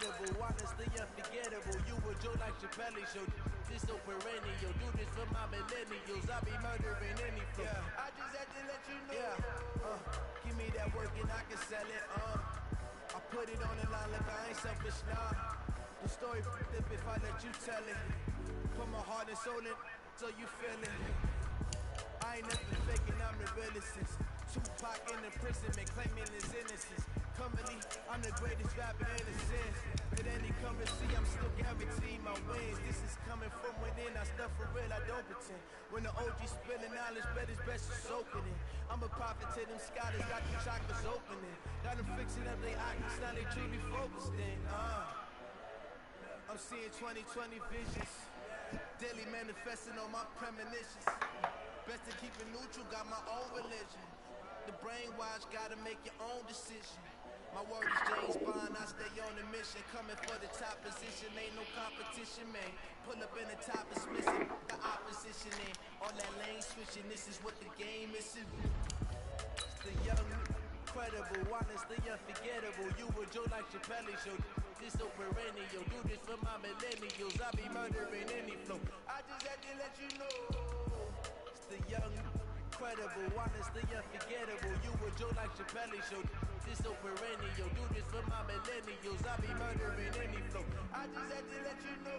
incredible, honestly unforgettable. You were Joe like Chappelle Show. This so perennial, do this for my millennials. I be murdering any flow. I just had to let you know. Give me that work and I can sell it. I put it on the line, look, I ain't selfish, nah. The story flip if I let you tell it. Put my heart and soul in, so you feel it. I ain't never faking, I'm the realest since Tupac in the prison, man, claiming his innocence. Currently, I'm the greatest rapper in the sense that any currency, I'm still guaranteed my wins. This is coming from within, I stuff for real, I don't pretend. When the OG spilling knowledge, bet it's best to soak it in. I'm a prophet to them scholars, got them chakras opening. Got them fixing up their eyes, now they truly focused in. I'm seeing 2020 visions, daily manifesting on my premonitions. Best to keep it neutral, got my own religion. The brainwash, gotta make your own decision. My word is James Bond, I stay on a mission. Coming for the top position, ain't no competition, man. Pull up in the top is missing, the opposition in. All that lane switching, this is what the game is. It's the young, incredible, honestly unforgettable. You were Joe like Chappelle Show. This so perennial, do this for my millennials. I be murdering any flow. I just had to let you know. It's the young, incredible, honestly unforgettable. You were Joe like Chappelle Show. This so perennial, do this for my millennials. I be murdering any flow. I just had to let you know.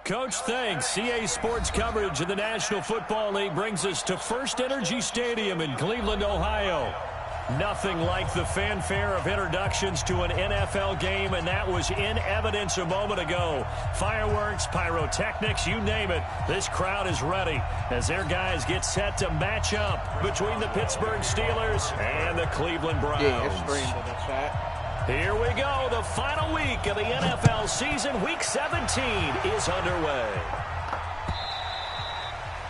Coach, thanks. CA Sports coverage of the National Football League brings us to First Energy Stadium in Cleveland, Ohio. Nothing like the fanfare of introductions to an NFL game, and that was in evidence a moment ago. Fireworks, pyrotechnics, you name it. This crowd is ready as their guys get set to match up between the Pittsburgh Steelers and the Cleveland Browns. Here we go. The final week of the NFL season. Week 17 is underway.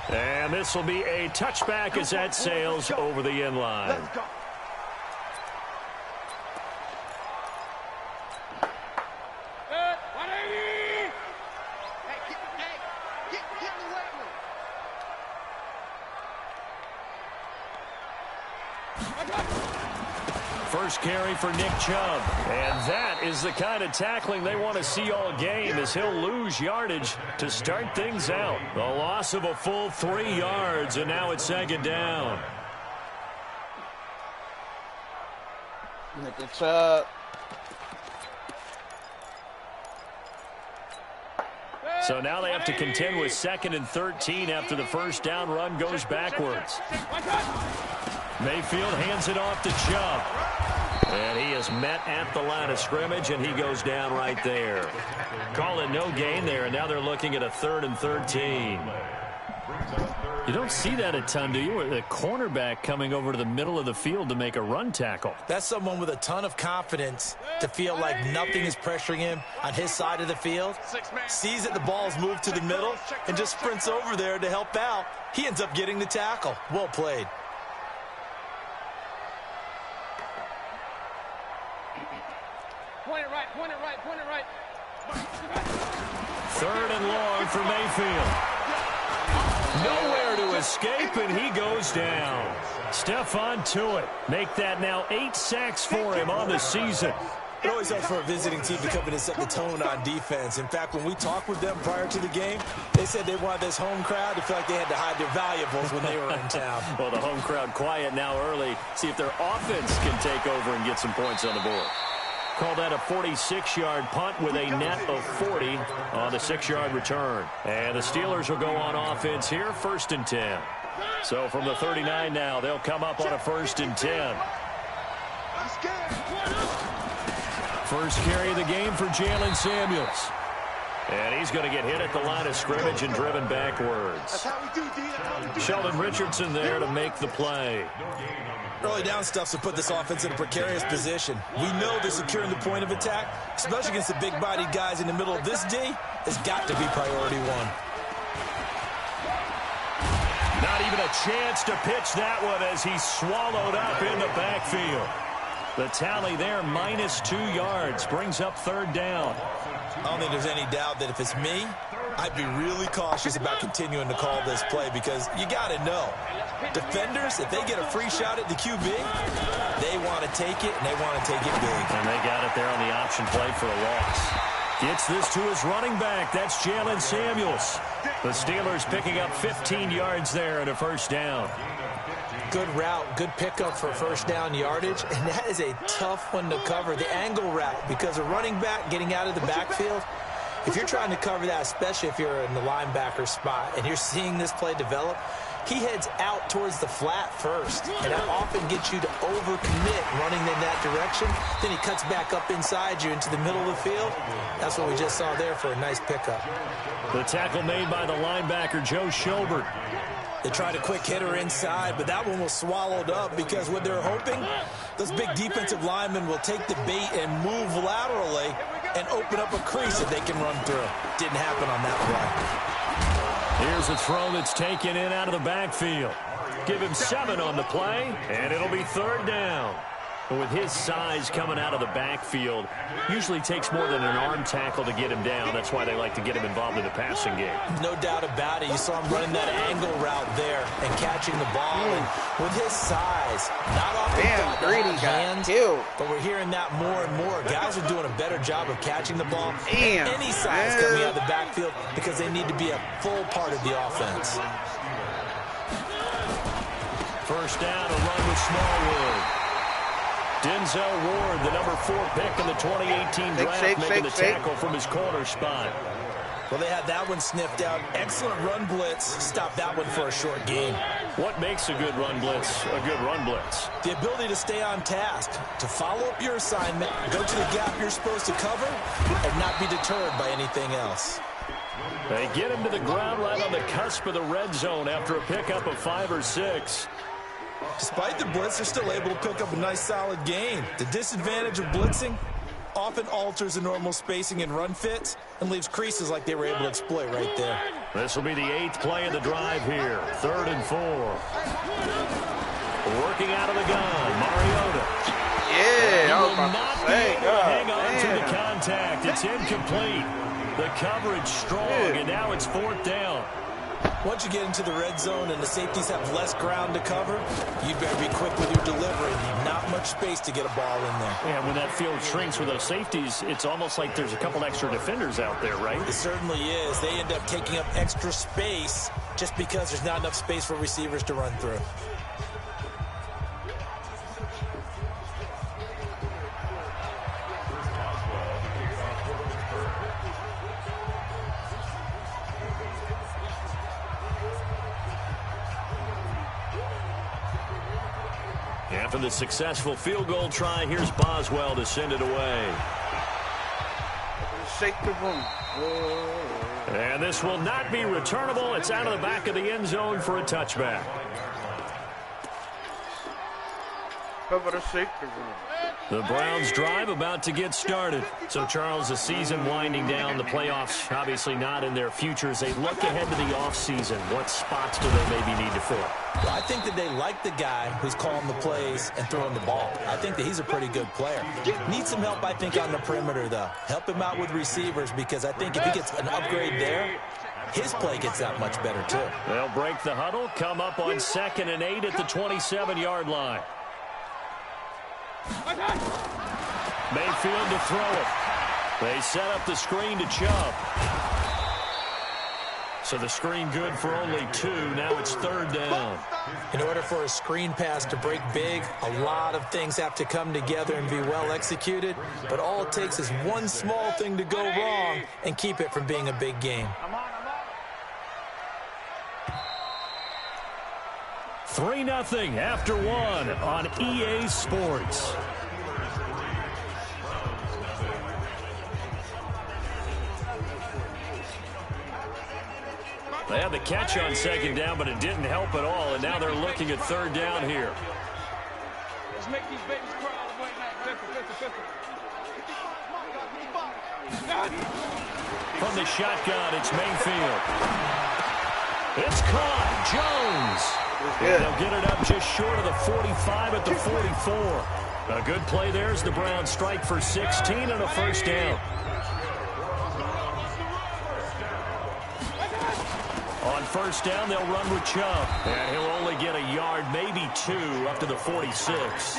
And this will be a touchback as that sails over the end line. Let's go. First carry for Nick Chubb. And that is the kind of tackling they want to see all game, as he'll lose yardage to start things out. The loss of a full 3 yards, and now it's second down. Nick Chubb. So now they have to contend with 2nd and 13 after the first down run goes backwards. Mayfield hands it off to Chubb. And he is met at the line of scrimmage, and he goes down right there. Call it no gain there, and now they're looking at a 3rd and 13. You don't see that a ton, do you? The cornerback coming over to the middle of the field to make a run tackle. That's someone with a ton of confidence to feel like nothing is pressuring him on his side of the field. Sees that the ball's moved to the middle and just sprints over there to help out. He ends up getting the tackle. Well played. Point it right. 3rd and long for Mayfield. Nowhere to escape, and he goes down. Stephon Tuitt make that now 8 sacks for him on the season. It always helps for a visiting team to come in and set the tone on defense. In fact, when we talked with them prior to the game, they said they wanted this home crowd to feel like they had to hide their valuables when they were in town. Well, the home crowd quiet now early. See if their offense can take over and get some points on the board. Call that a 46-yard punt with a net of 40 on the 6-yard return. And the Steelers will go on offense here, 1st and 10. So from the 39 now, they'll come up on a 1st and 10. First carry of the game for Jalen Samuels. And he's going to get hit at the line of scrimmage and driven backwards. Sheldon Richardson there to make the play. Early down stuff to put this offense in a precarious position. We know that securing the point of attack, especially against the big-bodied guys in the middle of this D, has got to be priority one. Not even a chance to pitch that one as he's swallowed up in the backfield. The tally there, -2 yards, brings up 3rd down. I don't think there's any doubt that if it's me, I'd be really cautious about continuing to call this play because you got to know. Defenders, if they get a free shot at the QB, they want to take it, and they want to take it big. And they got it there on the option play for a loss. Gets this to his running back. That's Jalen Samuels. The Steelers picking up 15 yards there and a 1st down. Good route, good pickup for 1st down yardage, and that is a tough one to cover, the angle route, because a running back getting out of the backfield, if you're trying to cover that, especially if you're in the linebacker spot, and you're seeing this play develop, he heads out towards the flat first, and that often gets you to overcommit running in that direction. Then he cuts back up inside you into the middle of the field. That's what we just saw there for a nice pickup. The tackle made by the linebacker, Joe Schobert. They tried a quick hitter inside, but that one was swallowed up because what they're hoping, those big defensive linemen will take the bait and move laterally and open up a crease that they can run through. Didn't happen on that play. Here's a throw that's taken in out of the backfield. Give him 7 on the play, and it'll be 3rd down. But with his size coming out of the backfield, usually takes more than an arm tackle to get him down. That's why they like to get him involved in the passing game. No doubt about it. You saw him running that angle route there and catching the ball. And with his size, not often thought to have hands, but we're hearing that more and more. Guys are doing a better job of catching the ball at any size coming out of the backfield because they need to be a full part of the offense. 1st down, a run with Smallwood. Denzel Ward, the number 4 pick in the 2018 draft, making the tackle from his corner spot. Well, they had that one sniffed out. Excellent run blitz. Stopped that one for a short gain. What makes a good run blitz a good run blitz? The ability to stay on task, to follow up your assignment, go to the gap you're supposed to cover, and not be deterred by anything else. They get him to the ground right on the cusp of the red zone after a pickup of 5 or 6. Despite the blitz, they're still able to pick up a nice solid gain. The disadvantage of blitzing often alters the normal spacing and run fits and leaves creases like they were able to exploit right there. This will be the 8th play of the drive here. 3rd and 4. Working out of the gun, Mariota. Yeah, I was will about not to be say, able to hang on to the contact. It's incomplete. The coverage strong, and now it's 4th down. Once you get into the red zone and the safeties have less ground to cover, you better be quick with your delivery. Not much space to get a ball in there. Yeah, when that field shrinks with those safeties, it's almost like there's a couple extra defenders out there, right? It certainly is. They end up taking up extra space just because there's not enough space for receivers to run through. After the successful field goal try, here's Boswell to send it away. Shake the room. And this will not be returnable. It's out of the back of the end zone for a touchback. Cover the shake the room. The Browns drive about to get started. So, Charles, the season winding down, the playoffs obviously not in their futures. They look ahead to the offseason. What spots do they maybe need to fill? Well, I think that they like the guy who's calling the plays and throwing the ball. I think that he's a pretty good player. Needs some help, I think, on the perimeter, though. Help him out with receivers because I think if he gets an upgrade there, his play gets that much better, too. They'll break the huddle, come up on 2nd and 8 at the 27-yard line. Mayfield to throw it. They set up the screen to Chubb. So the screen good for only 2. Now it's 3rd down. In order for a screen pass to break big, a lot of things have to come together and be well executed. But all it takes is one small thing to go wrong and keep it from being a big game. 3-0 after 1 on EA Sports. They had the catch on 2nd down, but it didn't help at all, and now they're looking at 3rd down here. Let's make these babies cry all the way back. 50. From the shotgun, it's Mayfield. It's caught. Jones. They'll get it up just short of the 45 at the 44. A good play there as the Browns strike for 16 and a 1st down. On 1st down, they'll run with Chubb. And he'll only get a yard, maybe 2, up to the 46.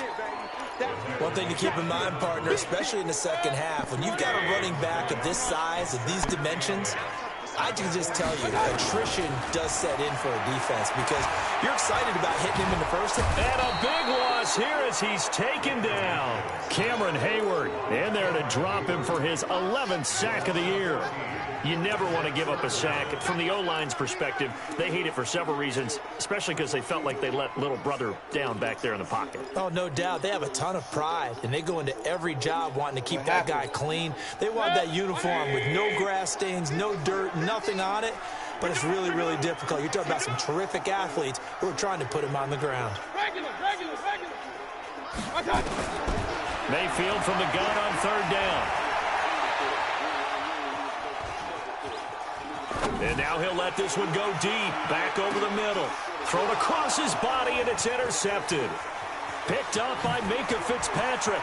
One thing to keep in mind, partner, especially in the second half, when you've got a running back of this size, of these dimensions, I can just tell you, attrition does set in for a defense because you're excited about hitting him in the first. And a big loss here as he's taken down. Cameron Hayward in there to drop him for his 11th sack of the year. You never want to give up a sack. From the O-line's perspective, they hate it for several reasons, especially because they felt like they let little brother down back there in the pocket. Oh, no doubt. They have a ton of pride, and they go into every job wanting to keep that guy clean. They want that uniform with no grass stains, no dirt, nothing on it. But it's really, really difficult. You're talking about some terrific athletes who are trying to put him on the ground. Mayfield from the gun on 3rd down. And now he'll let this one go deep, back over the middle. Thrown across his body, and it's intercepted. Picked up by Minkah Fitzpatrick.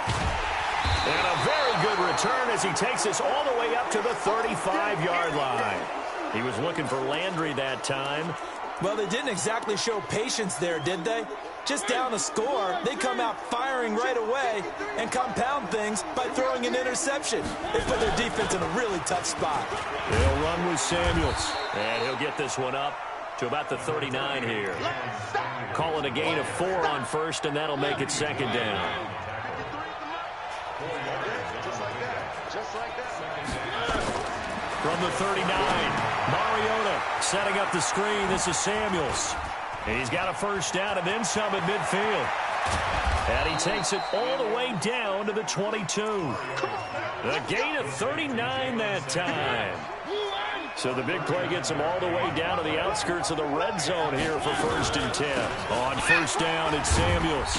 And a very good return as he takes us all the way up to the 35-yard line. He was looking for Landry that time. Well, they didn't exactly show patience there, did they? Just down a score, they come out firing right away and compound things by throwing an interception. They put their defense in a really tough spot. They'll run with Samuels, and he'll get this one up to about the 39 here. Calling a gain of 4 on 1st, and that'll make it 2nd down. From the 39, Mariota setting up the screen. This is Samuels. He's got a 1st down and then some at midfield. And he takes it all the way down to the 22. A gain of 39 that time. So the big play gets him all the way down to the outskirts of the red zone here for 1st and 10. On 1st down, it's Samuels.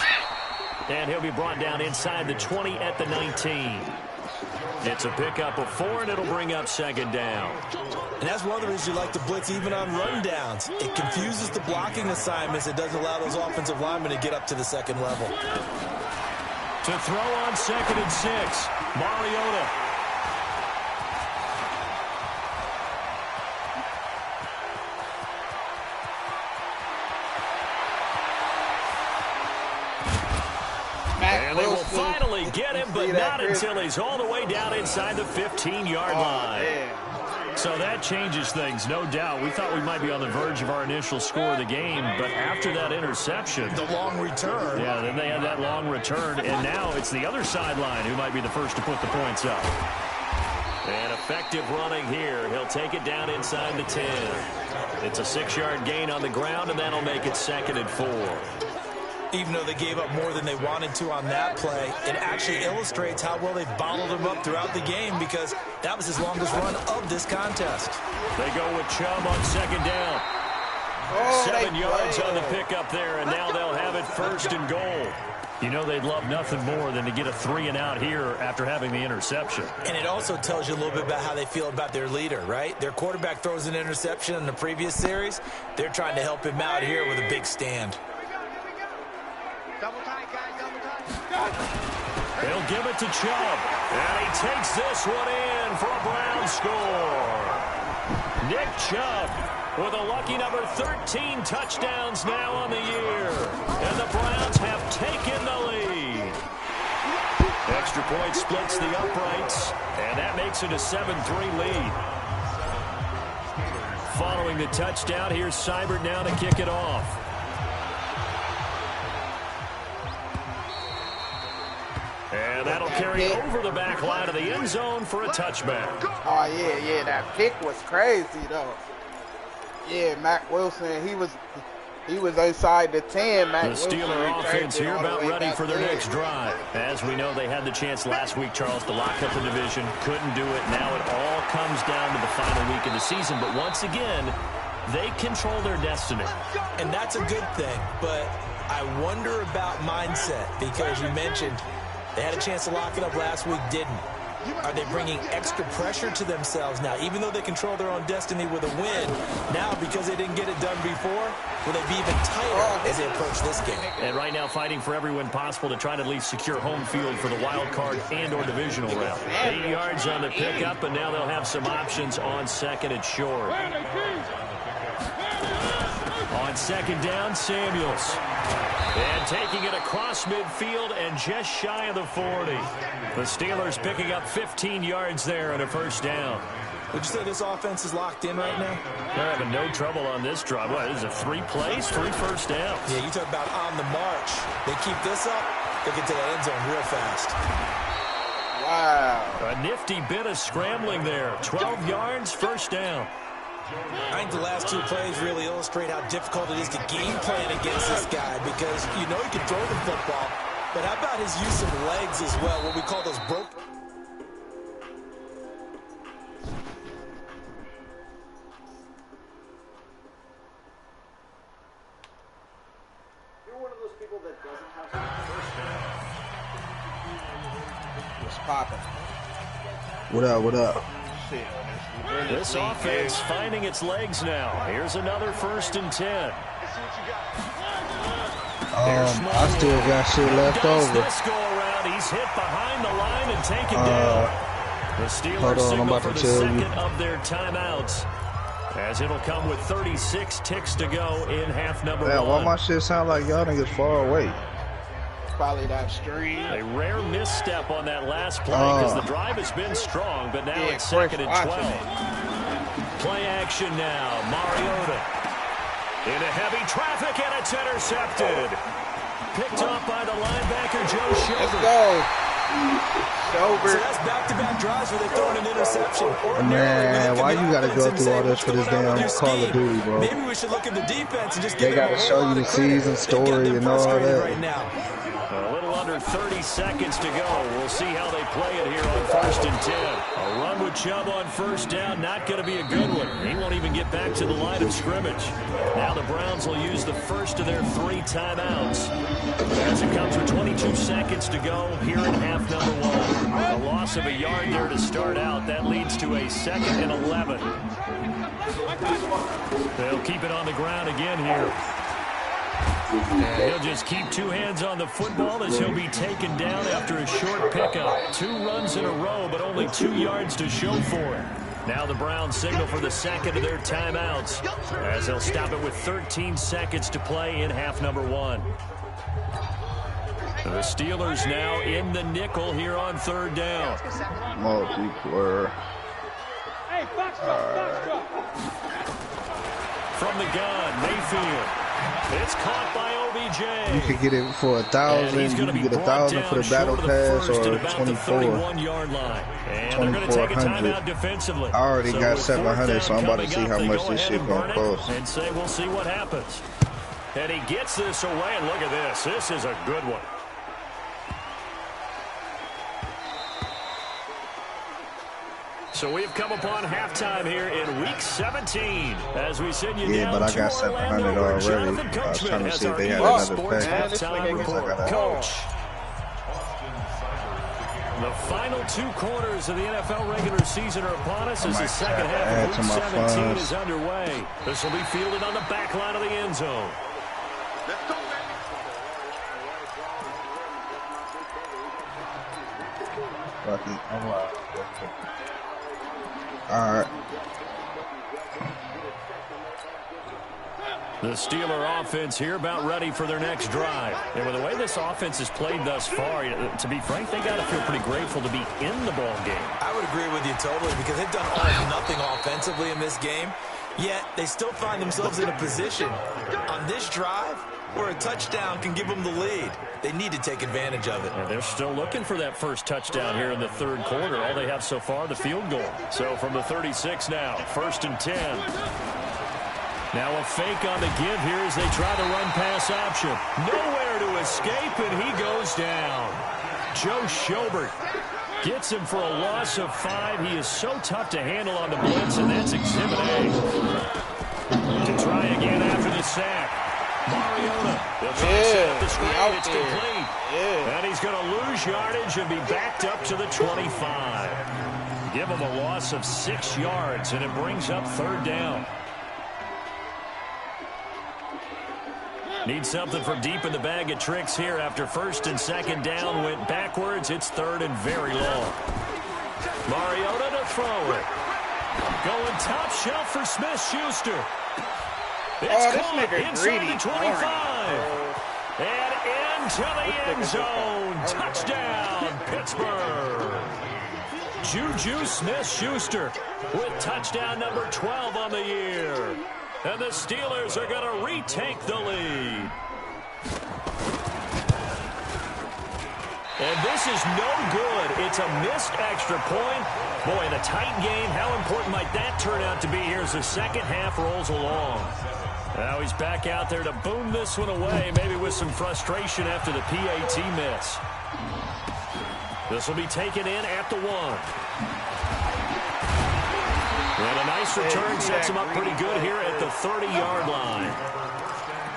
And he'll be brought down inside the 20 at the 19. It's a pickup of 4, and it'll bring up 2nd down. And that's one of the reasons you like to blitz even on rundowns. It confuses the blocking assignments. It doesn't allow those offensive linemen to get up to the 2nd level. To throw on 2nd and 6, Mariota. And they will finally get him, but not until he's all the way down inside the 15-yard line. So that changes things, no doubt. We thought we might be on the verge of our initial score of the game, but after that interception, the long return. Yeah, then they had that long return, and now it's the other sideline who might be the first to put the points up. And effective running here. He'll take it down inside the 10. It's a 6-yard gain on the ground, and that'll make it 2nd and 4. Even though they gave up more than they wanted to on that play, it actually illustrates how well they bottled him up throughout the game because that was his longest run of this contest. They go with Chubb on 2nd down. 7 yards on the pickup there, and now they'll have it 1st and goal. You know they'd love nothing more than to get a 3-and-out here after having the interception. And it also tells you a little bit about how they feel about their leader, right? Their quarterback throws an interception in the previous series. They're trying to help him out here with a big stand. Double tight, guys, double tight. They'll give it to Chubb, and he takes this one in for a Brown score. Nick Chubb with a lucky number 13 touchdowns now on the year. And the Browns have taken the lead. Extra point splits the uprights, and that makes it a 7-3 lead. Following following the touchdown. Here's Seibert now to kick it off. And that'll carry over the back line of the end zone for a touchback. Oh, yeah, that pick was crazy, though. Yeah, Mack Wilson, he was inside the 10. The Steeler offense here about ready for their next drive. As we know, they had the chance last week, Charles, to lock up the division. Couldn't do it. Now it all comes down to the final week of the season. But once again, they control their destiny. And that's a good thing. But I wonder about mindset, because you mentioned they had a chance to lock it up last week, didn't. Are they bringing extra pressure to themselves now, even though they control their own destiny with a win? Now, because they didn't get it done before, will they be even tighter as they approach this game? And right now, fighting for every win possible to try to at least secure home field for the wild card and or divisional round. 8 yards on the pickup, and now they'll have some options on second and short. On second down, Samuels. And taking it across midfield and just shy of the 40. The Steelers picking up 15 yards there and a first down. Would you say this offense is locked in right now? They're having no trouble on this drive. What, is it 3 plays, 3 first downs? Yeah, you talk about on the march. They keep this up, they get to the end zone real fast. Wow. A nifty bit of scrambling there. 12 yards, first down. I think the last 2 plays really illustrate how difficult it is to game plan against this guy, because you know he can throw the football, but how about his use of legs as well, what we call those broke. You're one of those people that doesn't have first down. What's popping? What up, what up? Shit. This offense finding its legs now. Here's another 1st and 10. I still got shit left over. This go around. He's hit behind the line and taken down. The Steelers signal for the second of their timeouts, as it'll come with 36 ticks to go in half number 1. Why my shit sound like y'all niggas far away? Probably that stream. A rare misstep on that last play, because the drive has been strong, but now it's second and 12. Play action now. Mariota into heavy traffic, and it's intercepted. Picked off by the linebacker, Joe Schobert. Let's go. So that's back-to-back drives where they throw an interception. Man, why you gotta go through all this for this damn Call of Duty, bro? Maybe we should look at the defense and just get. They gotta show you the season story and all that. Right now. A little under 30 seconds to go. We'll see how they play it here on 1st and 10. A run with Chubb on first down, not going to be a good one. He won't even get back to the line of scrimmage. Now the Browns will use the first of their 3 timeouts, as it comes with 22 seconds to go here in half number 1. A loss of a yard there to start out. That leads to a 2nd and 11. They'll keep it on the ground again here. And he'll just keep 2 hands on the football as he'll be taken down after a short pickup. 2 runs in a row, but only 2 yards to show for it. Now the Browns signal for the second of their timeouts, as they'll stop it with 13 seconds to play in half number 1. The Steelers now in the nickel here on 3rd down. Multiplayer. Hey, box drop. From the gun, Mayfield. It's caught by OBJ. You could get it for 1,000. You can get 1,000 for the battle pass, or 24. 31-yard line. And they're going to take a timeout defensively. I already got 700, so I'm about to see how much this shit gonna cost. And say we'll see what happens. And he gets this away, and look at this. This is a good one. So we've come upon halftime here in Week 17. As we send you down but I got 700 already. I was trying to see if they had another pack. Halftime report. Coach. The final 2 quarters of the NFL regular season are upon us as the second half of Week 17 is underway. This will be fielded on the back line of the end zone. All right. The Steeler offense here about ready for their next drive. And with the way this offense has played thus far, to be frank, they got to feel pretty grateful to be in the ball game. I would agree with you totally, because they've done all or nothing offensively in this game. Yet, they still find themselves in a position on this drive where a touchdown can give them the lead. They need to take advantage of it. And they're still looking for that first touchdown here in the third quarter. All they have so far, the field goal. So from the 36 now, 1st and 10. Now a fake on the give here as they try the run-pass option. Nowhere to escape, and he goes down. Joe Schobert gets him for a loss of 5. He is so tough to handle on the blitz, and that's Exhibit A. To try again after the sack. Mariota. They'll try to set up the screen. It's complete. And he's going to lose yardage and be backed up to the 25. Give him a loss of 6 yards, and it brings up 3rd down. Need something for deep in the bag of tricks here after 1st and 2nd down went backwards. It's 3rd and very long. Mariota to throw it. Going top shelf for Smith-Schuster. It's caught inside the 25. And into the end zone. Touchdown, Pittsburgh. Juju Smith-Schuster with touchdown number 12 on the year. And the Steelers are going to retake the lead. And this is no good. It's a missed extra point. Boy, in a tight game, how important might that turn out to be here as the second half rolls along? Now he's back out there to boom this one away, maybe with some frustration after the PAT miss. This will be taken in at the 1. And a nice return sets him up pretty good here at the 30-yard line.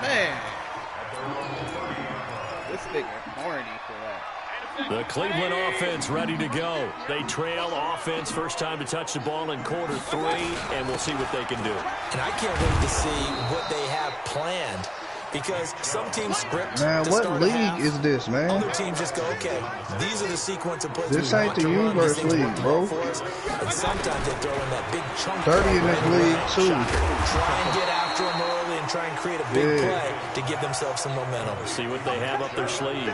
Man. This nigga horny for that. The Cleveland offense ready to go. They trail offense, first time to touch the ball in quarter 3, and we'll see what they can do. And I can't wait to see what they have planned. Because some teams script. Man, what league is this, man? Other teams just go, okay, these are the sequence of plays. This ain't the universe league, bro. And sometimes they throw in that big chunk. 30 in this league, too. Try and get after them early and try and create a big play to give themselves some momentum. See what they have up their sleeve.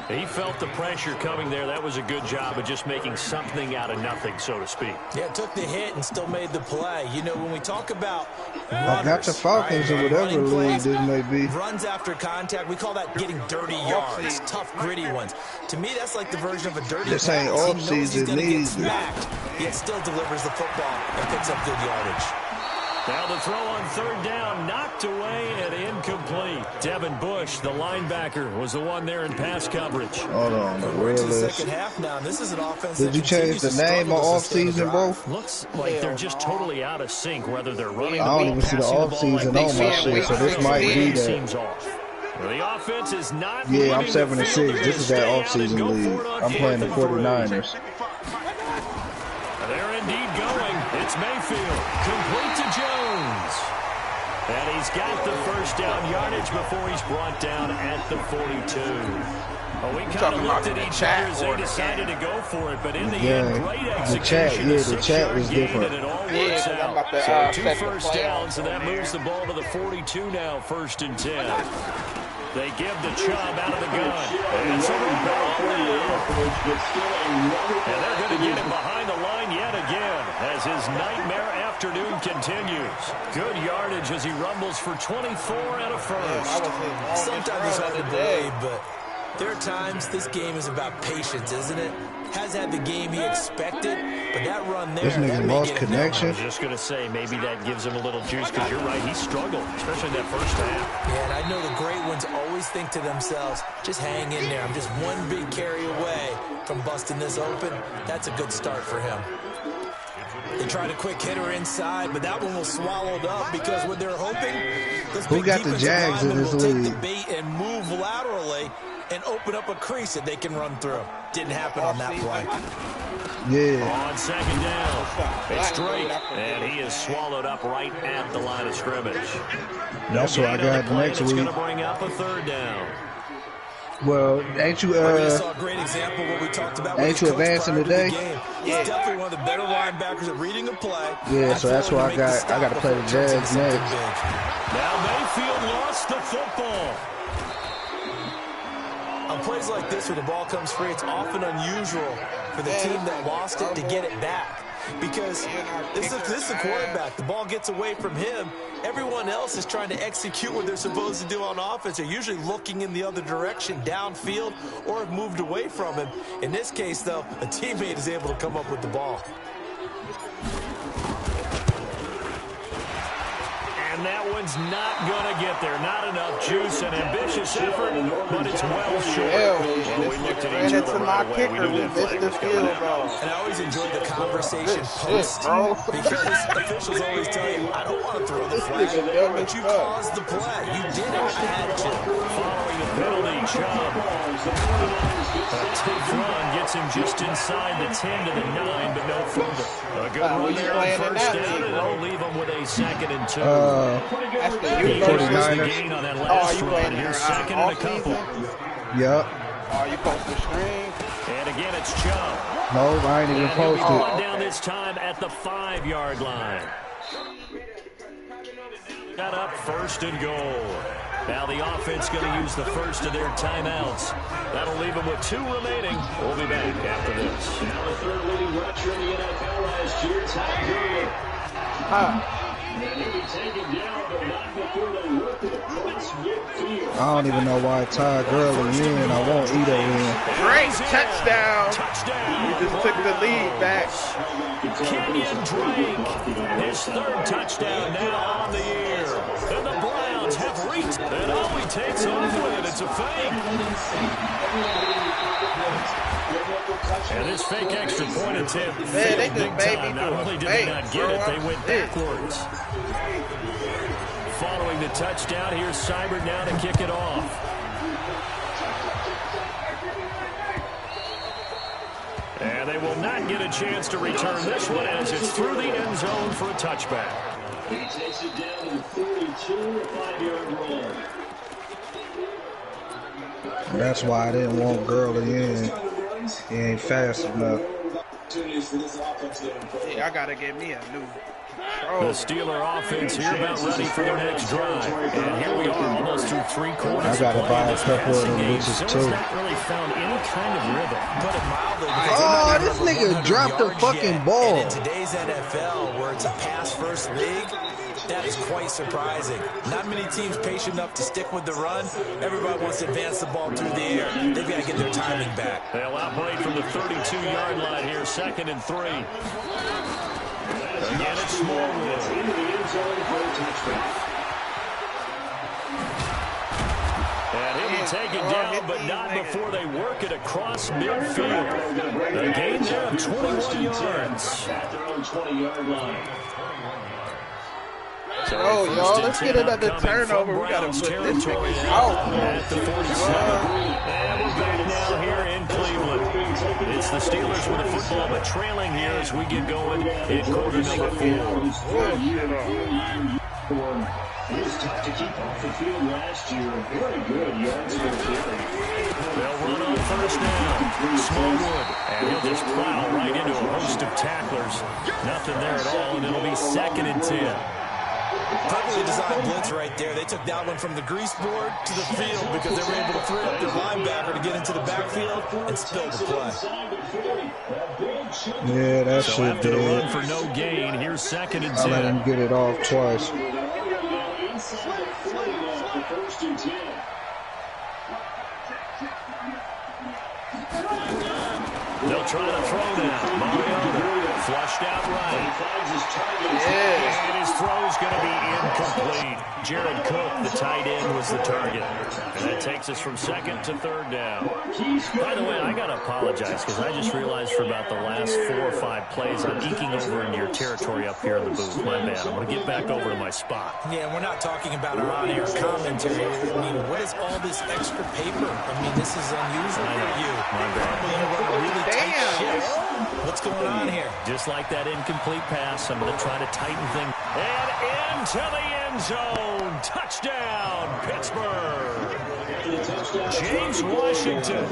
He felt the pressure coming there. That was a good job of just making something out of nothing, so to speak. Yeah, took the hit and still made the play. You know, when we talk about runners, I got the Falcons or whatever league this may be. Runs after contact, we call that getting dirty yards, tough, gritty ones. To me, that's like the version of a dirty This ain't pass. off season needs it. Yet still delivers the football and picks up good yardage. Now the throw on 3rd down, knocked away and incomplete. Devin Bush, the linebacker, was the one there in pass coverage. Hold on, We're into the second half now. This is an offense. Did you change the name of off season, bro? Looks like they're just totally out of sync, whether they're running. I don't even see the off season on my shit, so this might be that. Seems off. The offense is not. Yeah, I'm 7-6. This is that off season league. I'm playing the 49ers. They're indeed going. It's Mayfield. Complete to Jones. And he's got the first down yardage before he's brought down at the 42. Well, we kind of looked at each other as they decided to go for it, but in the end, great execution. The chat was different. And it all works out. So 2 first downs, and that moves the ball to the 42 now, 1st and 10. They give the Chubb out of the gun. And so and they're going to get him behind the line yet again as his nightmare afternoon continues. Good yardage as he rumbles for 24 and a first. Sometimes it's hard to believe, but there are times this game is about patience, isn't it? Has had the game he expected, but that run there, this nigga lost connection. I was just going to say, maybe that gives him a little juice, because you're right, he struggled, especially in that first half. Yeah, and I know the great ones always think to themselves, just hang in there. I'm just one big carry away from busting this open. That's a good start for him. They tried a quick hitter inside, but that one was swallowed up because what they're hoping, who got the Jags in this league? Take the bait and move laterally and open up a crease that they can run through. Didn't happen on that play. Yeah. On 2nd down, it's Drake, and he is swallowed up right at the line of scrimmage. That's what I got next week. It's going to bring up a 3rd down. Well, ain't you saw a great example of what we talked about. Ain't you advancing today? He's definitely one of the better linebackers at reading a play. Yeah, so that's why I got to play the Jags next. Now Mayfield lost the football. On plays like this where the ball comes free, it's often unusual for the team that lost it to get it back. because this is the quarterback. The ball gets away from him. Everyone else is trying to execute what they're supposed to do on offense. They're usually looking in the other direction, downfield, or have moved away from him. In this case, though, a teammate is able to come up with the ball. And that one's not going to get there. Not enough juice and ambitious effort, but it's well short. Well, we looked at each other right away. We knew that play was coming out. And I always enjoy the conversation post because officials always tell you, I don't want to throw the flag, but you caused the play. You did it. I had to. Following the penalty, Chubb. A tough run gets him just inside the 10 to the 9, but no further. A good run there on first down, and it'll leave him with a 2nd and 2. That's the He U-verse. uses the gain on that last run. Here's 2nd and a couple. Yep. Are you supposed to string? And again, it's Chubb. No, I ain't even And he'll be posted. brought down this time at the 5-yard line. Got up 1st and goal. Now the offense going to use the first of their timeouts. That'll leave them with 2 remaining. We'll be back after this. Now the third leading rusher in the NFL last year, Ty Gurley. I don't even know why Ty Gurley in. I won't eat it in. Drake, touchdown. He just took the lead back. Kenyon Drake, his 3rd touchdown now on the year. And the Browns have reached. And all he takes off with it, it's a fake. And this fake extra point attempt failed big time. Not only did they not get it, they went backwards. Following the touchdown, here's Seibert now to kick it off. And they will not get a chance to return this one as it's through the end zone for a touchback. He takes it down to 32, a 5-yard roll. That's why I didn't want Gurley in. He ain't fast enough. Yeah, I gotta get me a new The Steeler offense here about ready for their next drive. And here we are almost through 3 quarters. I gotta buy a couple of them bitches too. Not really found any kind of rhythm. Put it mildly. Oh, this nigga dropped the fucking ball. And in today's NFL, where it's a pass-first league, that is quite surprising. Not many teams patient enough to stick with the run. Everybody wants to advance the ball through the air. They've got to get their timing back. They'll operate from the 32-yard line here, 2nd and 3. Again, it's Smallwood. And he'll be taken down, but not before they work it across midfield. A gain there of 21 yards. At their own 20-yard line. So y'all, let's get another turnover. We gotta put this nigga out. At the 47. And we're back now here in Cleveland. It's the Steelers with the football, but trailing here as we get going in quarter number 4. It was tough to keep off the field last year. Very good yards per carry. They'll run on first down. Smallwood. And he'll just plow right into a host of tacklers. Nothing there at all, and it'll be 2nd and 10. Perfectly designed blitz right there. They took that one from the grease board to the field because they were able to free up their linebacker to get into the backfield and spill the play. Yeah, that So shit after the run did. for no gain, here's 2nd and 10. I let him get it off twice. Inside the 40 now for 1st and 10. They'll try to throw now. Mariota flushed out right. And his throw's going to be incomplete. Jared Cook, the tight end, was the target. And that takes us from 2nd to 3rd down. By the way, I got to apologize because I just realized for about the last 4 or 5 plays, I'm eking over into your territory up here in the booth. My bad. I'm going to get back over to my spot. Yeah, we're not talking about our on-air commentary. I mean, what is all this extra paper? I mean, this is unusual for you. My bad. Probably you run a really tight shift. What's going on here? Just like that incomplete pass, I'm going to try to tighten things. And into the end zone. Touchdown, Pittsburgh. James Washington,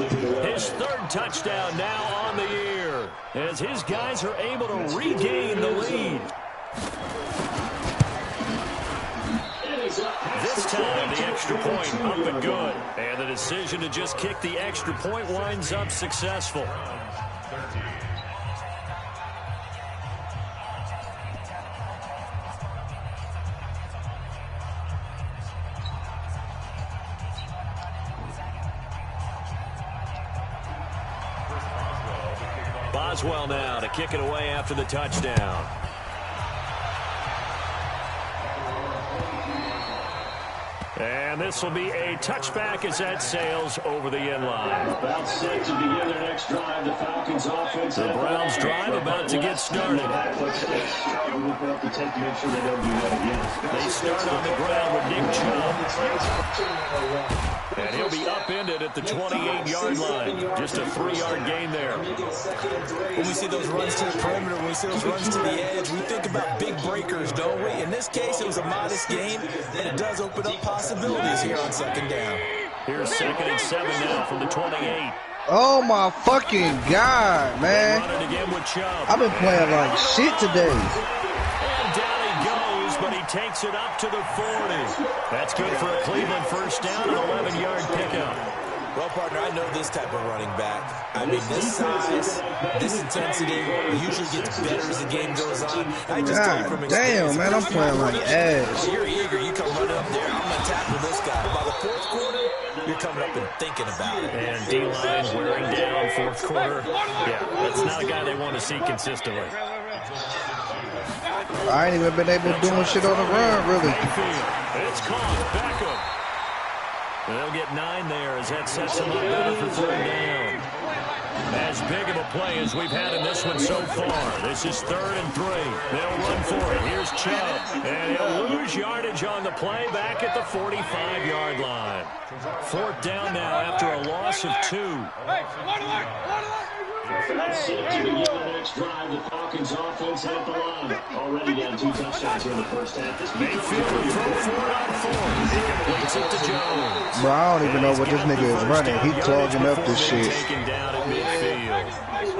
his 3rd touchdown now on the year, as his guys are able to regain the lead. This time, the extra point up and good. And the decision to just kick the extra point winds up successful. Boswell now to kick it away after the touchdown. And this will be a touchback as that sails over the end line. About set to begin their next drive. The Falcons offense. The Browns drive about to get started. They start on the ground with Nick Chubb. And he'll be upended at the 28-yard line. Just a 3-yard gain there. When we see those runs to the perimeter, when we see those runs to the edge, we think about big breakers, don't we? In this case, it was a modest gain, and it does open up possibilities here on second down. Here's 2nd and 7 now from the 28. Oh my fucking God, man. Running again with Chubb. I've been playing like shit today. And down he goes, but he takes it up to the 40. That's good for a Cleveland first down, an 11-yard pickup. Well, partner, I know this type of running back. I mean, this size, this intensity usually gets better as the game goes on. I just tell you from experience. Damn, man, I'm playing like ass. You're eager. You come running up there. I'm going to tackle this guy. By the fourth quarter, you're coming up and thinking about it. And D-line wearing down fourth quarter. Yeah, that's not a guy they want to see consistently. I ain't even been able to do shit on the run, really. It's caught. Beckham. They'll get 9 there as that sets them up better for 3rd down. As big of a play as we've had in this one so far. This is 3rd and 3. They'll run for it. Here's Chubb. And he'll lose yardage on the play back at the 45-yard line. 4th down now after a loss of 2. Set to begin the next drive. The Falcons offense at the line. Already down 2 touchdowns here in the first half. Mayfield will throw 4 on 4. He completes it to Jones. Bro, I don't even know what this nigga is running. He clogging up this shit. Taken down at midfield.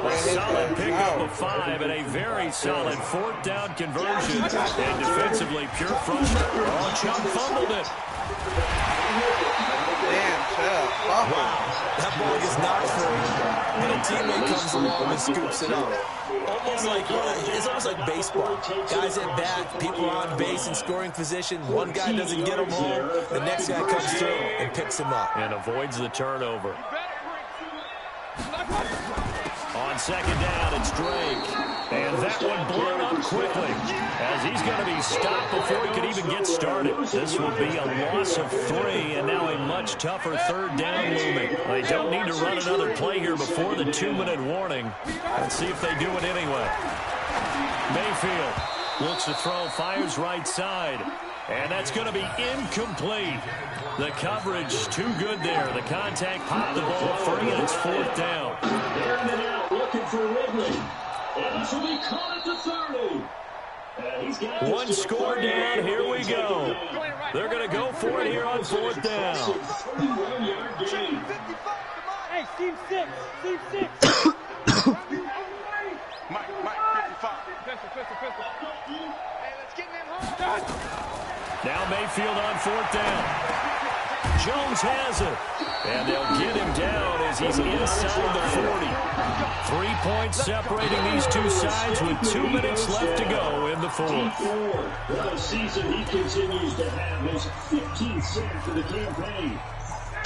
A solid pickup of 5 and a very solid 4th down conversion. And defensively, pure frustration. Oh, Chubb fumbled it. Damn, Chubb. Wow, that ball gets knocked free, and a teammate comes along and scoops it up. It's almost like baseball. Guys at bat, people are on base in scoring position. One guy doesn't get him home, the next guy comes through and picks him up. And avoids the turnover. On 2nd down, it's Drake. And that one blown up quickly as he's going to be stopped before he could even get started. This will be a loss of 3 and now a much tougher 3rd down looming. They don't need to run another play here before the 2-minute warning. Let's see if they do it anyway. Mayfield looks to throw, fires right side. And that's going to be incomplete. The coverage too good there. The contact popped the ball free, and it's 4th down. Airing it out, looking for Ridley. And this will be caught at the 30. One score down. Here we go. They're going to go for it here on 4th down. 31-yard gain. Hey, team 6. Team 6. Mike, 55. Pistol. Hey, let's get in home. Now Mayfield on 4th down. Jones has it. And they'll get him down as he's inside the 40. 3 points separating these two sides with 2 minutes left to go in the 4th. What a season he continues to have. His 15th sack of the campaign.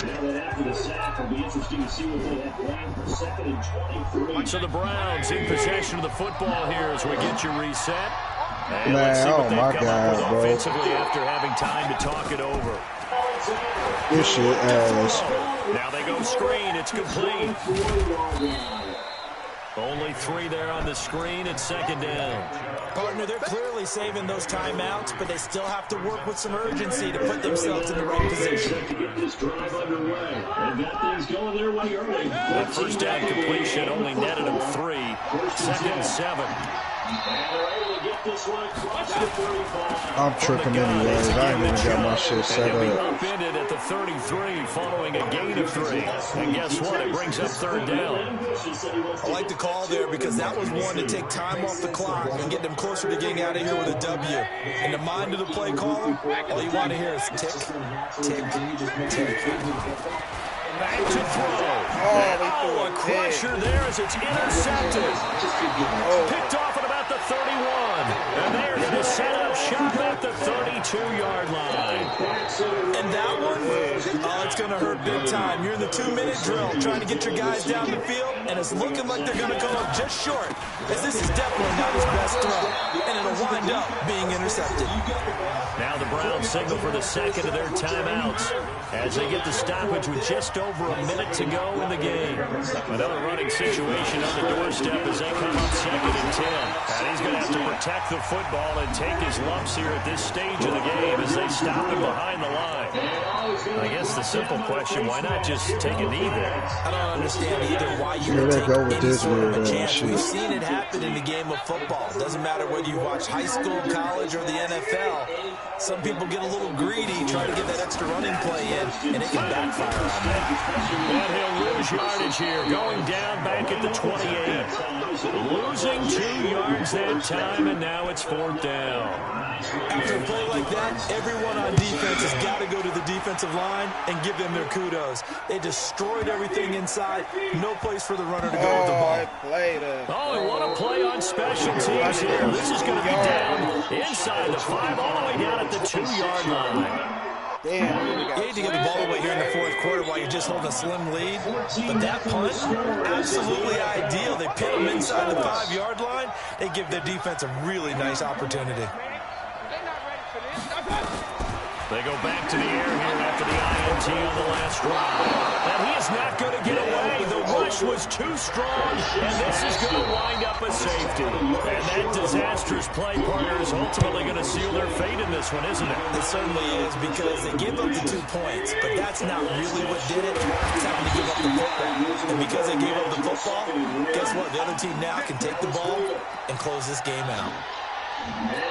Now that after the sack, it'll be interesting to see what they have planned for 2nd and 23. So the Browns in possession of the football here as we get you reset. And Man, let's see what oh they've my come God, up with bro. offensively after having time to talk it over. This shit ass. Now they go screen. It's complete. Only 3 there on the screen. It's 2nd down. Partner, they're clearly saving those timeouts, but they still have to work with some urgency to put themselves in the right position. To get this drive underway. They've got things going their way early. That first down completion only netted them 3. 2nd and 7. And they're able to get this one across the 35. I'm tripping anyways. I ain't even got my shit set And he'll be up. upended at the 33 following a gain of 3. And guess what? It brings up 3rd down. I like the call there because that was one to take time off the clock and get them closer to getting out of here with a W. In the mind of the play caller, all you want to hear is tick, tick, tick. Back to throw. Oh, a crusher there as it's intercepted. Picked off at about the 31. And they're going to set up shop at the 32-yard line. And that one, oh, it's going to hurt big time. You're in the 2-minute drill trying to get your guys down the field, and it's looking like they're going to come up just short, as this is definitely not his best throw, and it'll wind up being intercepted. Now the Browns signal for the second of their timeouts as they get the stoppage with just over a minute to go in the game. Another running situation on the doorstep as they come up 2nd and 10. And he's going to have to protect the football and take his lumps here at this stage of the game as they stop him behind the line. I guess the simple question, why not just take a knee there? I don't understand either why you would take any sort of a chance. We've seen it happen in the game of football. It doesn't matter whether you watch high school, college, or the NFL. Some people get a little greedy, try to get that extra running play in, and it can backfire on them. And he'll lose yardage here, going down back at the 28. Losing 2 yards that time, and now it's 4th down. After a play like that, everyone on defense has got to go to the defensive line and give them their kudos. They destroyed everything inside. No place for the runner to go with the ball. Oh, and what a play on special teams here. This is going to be down inside the 5, all the way down at the 2-yard line. Damn. You need to get the ball away here in the 4th quarter while you're just holding a slim lead. But that punt, absolutely ideal. They pin them inside the 5-yard line. They give their defense a really nice opportunity. They go back to the air here after the INT on the last drive. And he is not going to get away. The rush was too strong, and this is going to wind up a safety. And that disastrous play, partner, is ultimately going to seal their fate in this one, isn't it? It certainly is, because they gave up the 2 points, but that's not really what did it. It's having to give up the football. And because they gave up the football, guess what? The other team now can take the ball and close this game out.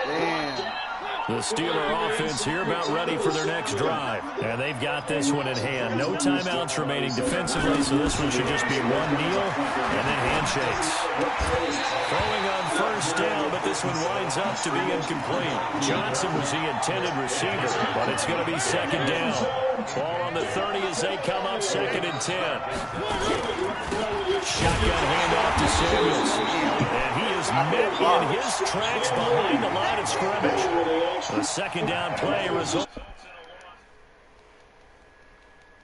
Damn. The Steeler offense here about ready for their next drive. And they've got this one in hand. No timeouts remaining defensively, so this one should just be one kneel and then handshakes. Throwing on 1st down, but this one winds up to be incomplete. Johnson was the intended receiver, but it's going to be 2nd down. Ball on the 30 as they come up 2nd and 10. Shotgun handoff to Samuels. And he is met in his tracks behind the line of scrimmage. The 2nd down play result.